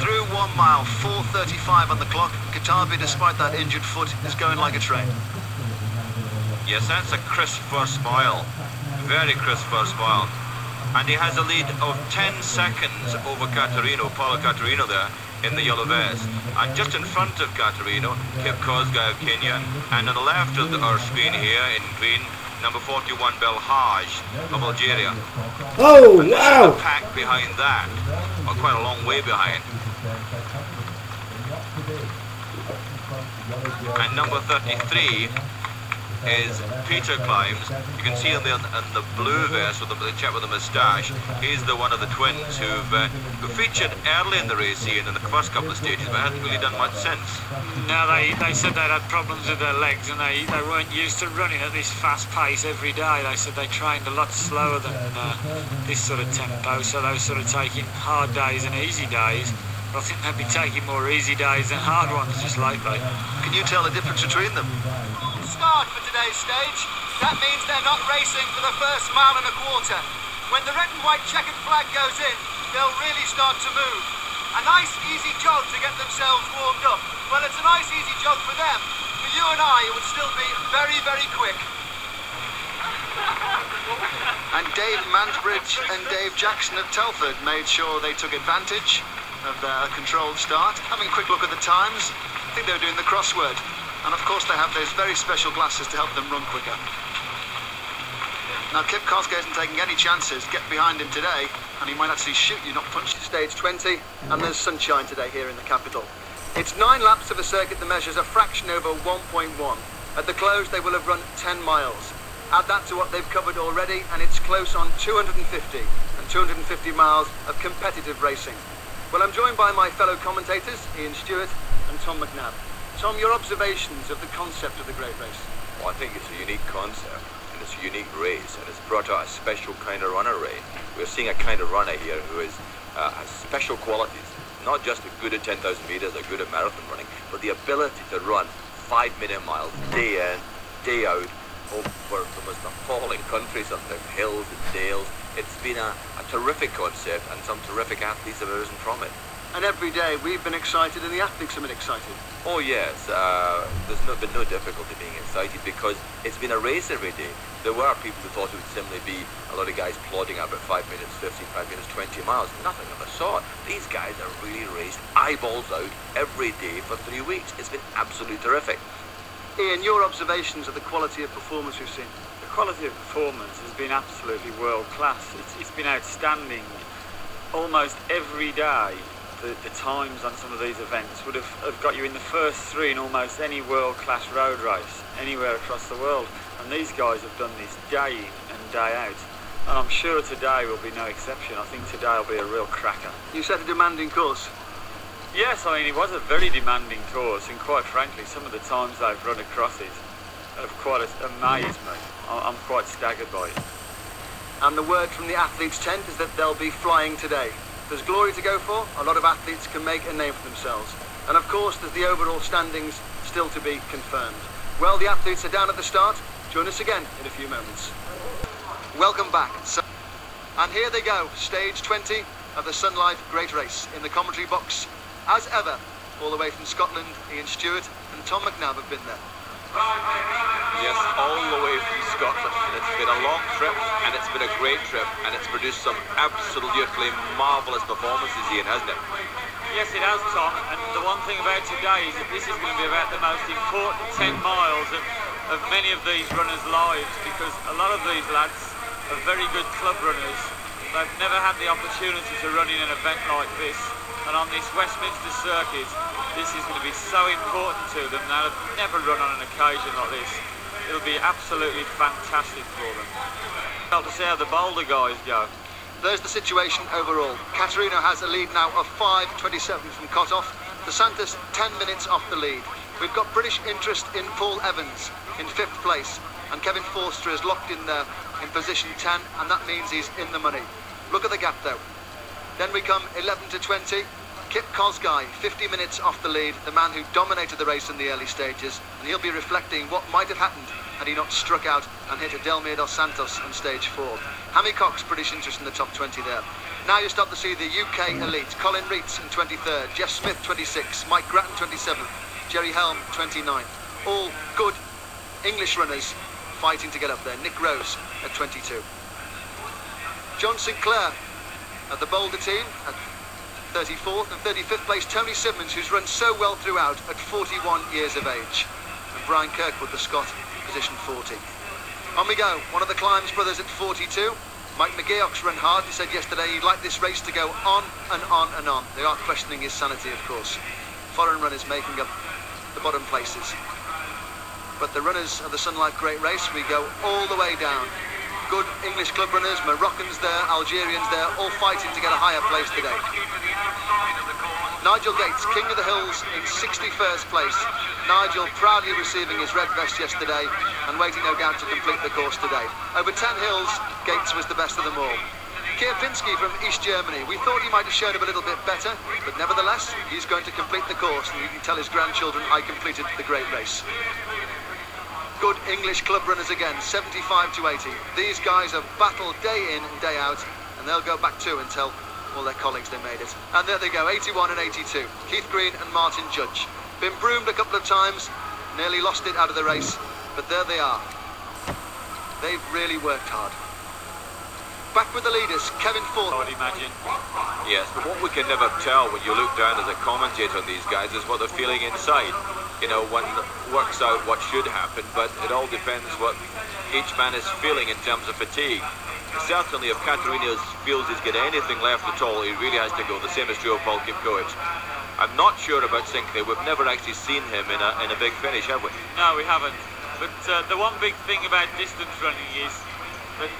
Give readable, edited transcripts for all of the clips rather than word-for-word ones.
Through 1 mile, 4:35 on the clock. Katabi, despite that injured foot, is going like a train. Yes, that's a crisp first mile. Very crisp first mile. And he has a lead of 10 seconds over Paulo Catarino there in the yellow vest. And just in front of Catarino, Kip Kosgei of Kenya. And on the left of our screen here in green, number 41, Belhaj of Algeria. Oh, and wow! The pack behind that, or quite a long way behind. And number 33 is Peter Climbs. You can see him there in the blue vest with the chap with the moustache. He's the one of the twins who featured early in the race, Ian, in the first couple of stages, but hadn't really done much since. No, they said they'd had problems with their legs and they weren't used to running at this fast pace every day. They said they trained a lot slower than this sort of tempo, so they were sort of taking hard days and easy days. But I think they'd be taking more easy days than hard ones just lately. Can you tell the difference between them? Start for today's stage. That means they're not racing for the first mile and a quarter. When the red and white checkered flag goes in, they'll really start to move. A nice easy jog to get themselves warmed up. Well, it's a nice easy jog for them. For you and I, it would still be very, very quick. And Dave Mansbridge and Dave Jackson of Telford made sure they took advantage of their controlled start. Having a quick look at the times, I think they were doing the crossword. And of course they have those very special glasses to help them run quicker. Now Kip Kosgei isn't taking any chances. Get behind him today and he might actually shoot you, not punch you. Stage 20, and there's sunshine today here in the capital. It's 9 laps of a circuit that measures a fraction over 1.1. At the close they will have run 10 miles. Add that to what they've covered already and it's close on 250 and 250 miles of competitive racing. Well, I'm joined by my fellow commentators, Ian Stewart and Tom McNabb. Tom, your observations of the concept of the Great Race? Well, I think it's a unique concept and it's a unique race and it's brought out a special kind of runner, Ray. We're seeing a kind of runner here who has special qualities, not just good at 10,000 metres or good at marathon running, but the ability to run 5-minute miles day in, day out, over the most appalling country, sometimes hills and dales. It's been a terrific concept and some terrific athletes have arisen from it. And every day we've been excited and the athletes have been excited. Oh yes, there's been no difficulty being excited because it's been a race every day. There were people who thought it would simply be a lot of guys plodding out about 5 minutes, 15, 5 minutes, 20 miles. Nothing of the sort. These guys are really raced eyeballs out every day for 3 weeks. It's been absolutely terrific. Ian, your observations of the quality of performance we've seen? The quality of performance has been absolutely world class. It's been outstanding. Almost every day the times on some of these events would have got you in the first 3 in almost any world-class road race anywhere across the world, and these guys have done this day in and day out, and I'm sure today will be no exception. I think today will be a real cracker. You set a demanding course? Yes, I mean it was a very demanding course, and quite frankly some of the times they've run across it have quite amazed me. I'm quite staggered by it. And the word from the athletes' tent is that they'll be flying today. There's glory to go for. A lot of athletes can make a name for themselves. And of course, there's the overall standings still to be confirmed. Well, the athletes are down at the start. Join us again in a few moments. Welcome back. And here they go, stage 20 of the Sun Life Great Race. In the commentary box, as ever, all the way from Scotland, Ian Stewart and Tom McNabb have been there. Yes, all the way from Scotland, and it's been a long trip and it's been a great trip and it's produced some absolutely marvellous performances, Ian, hasn't it? Yes, it has, Tom, and the one thing about today is that this is going to be about the most important 10 miles of many of these runners' lives, because a lot of these lads are very good club runners. They've never had the opportunity to run in an event like this, and on this Westminster circuit this is going to be so important to them. They'll never run on an occasion like this. It'll be absolutely fantastic for them. Well, to see how the Boulder guys go. There's the situation overall. Catarino has a lead now of 5:27 from cut-off. Dos Santos 10 minutes off the lead. We've got British interest in Paul Evans in 5th place, and Kevin Forster is locked in there in position 10, and that means he's in the money. Look at the gap though. Then we come 11 to 20. Kip Kosgei, 50 minutes off the lead, the man who dominated the race in the early stages, and he'll be reflecting what might have happened had he not struck out and hit a Delmir Dos Santos on stage 4. Hammy Cox, British interest in the top 20 there. Now you start to see the UK elite. Colin Reitz in 23rd, Jeff Smith 26th, Mike Grattan 27th, Jerry Helm 29th. All good English runners fighting to get up there. Nick Rose at 22. John Sinclair at the Boulder team at 34th, and 35th place Tony Simmons, who's run so well throughout, at 41 years of age. And Brian Kirkwood, the Scot, position 40. On we go. One of the Climbs brothers at 42. Mike McGeoch's run hard. He said yesterday he'd like this race to go on and on and on. They are questioning his sanity, of course. Foreign runners making up the bottom places. But the runners of the Sun Life Great Race, we go all the way down. Good English club runners, Moroccans there, Algerians there, all fighting to get a higher place today. Nigel Gates, King of the Hills, in 61st place. Nigel proudly receiving his red vest yesterday and waiting no doubt to complete the course today. Over 10 hills, Gates was the best of them all. Kierpinski from East Germany. We thought he might have showed up a little bit better, but nevertheless, he's going to complete the course, and you can tell his grandchildren, I completed the great race. Good English club runners again, 75 to 80. These guys have battled day in and day out, and they'll go back too and tell all their colleagues they made it. And there they go, 81 and 82. Keith Green and Martin Judge. Been broomed a couple of times, nearly lost it out of the race, but there they are. They've really worked hard. Back with the leaders, Kevin Ford. I would imagine. Yes, but what we can never tell when you look down as a commentator on these guys is what they're feeling inside. You know, one works out what should happen, but it all depends what each man is feeling in terms of fatigue. Certainly, if Katerina feels he's got anything left at all, he really has to go. The same is true of Paul Kipkoech. I'm not sure about Sinclair. We've never actually seen him in a big finish, have we? No, we haven't. But the one big thing about distance running is that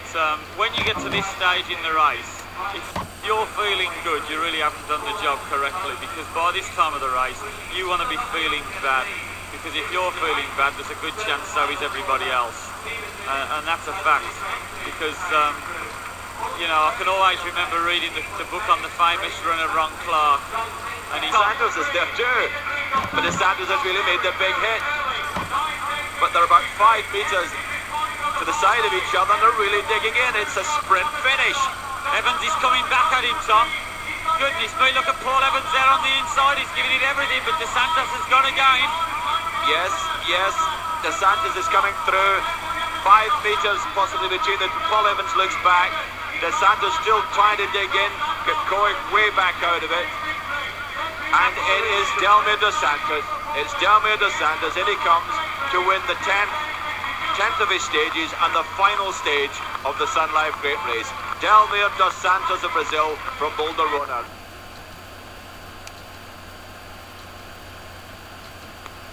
when you get to this stage in the race, if you're feeling good, you really haven't done the job correctly, because by this time of the race, you want to be feeling bad. Because if you're feeling bad, there's a good chance so is everybody else. And that's a fact. Because, you know, I can always remember reading the book on the famous runner Ron Clark. And Dos Santos is there too. But Dos Santos has really made the big hit. But they're about 5 meters to the side of each other, and they're really digging in. It's a sprint finish. Evans is coming back at him, Tom. Goodness me, look at Paul Evans there on the inside. He's giving it everything, but Dos Santos has gone again. Yes, yes, Dos Santos is coming through. 5 meters possibly between them. Paul Evans looks back. Dos Santos still trying to dig in. Kipkoech way back out of it. And it is Delmir Dos Santos. It's Delmir Dos Santos. In he comes to win the 10th of his stages and the final stage of the Sun Life Great Race. Delmir Dos Santos of Brazil from Boulder Runner.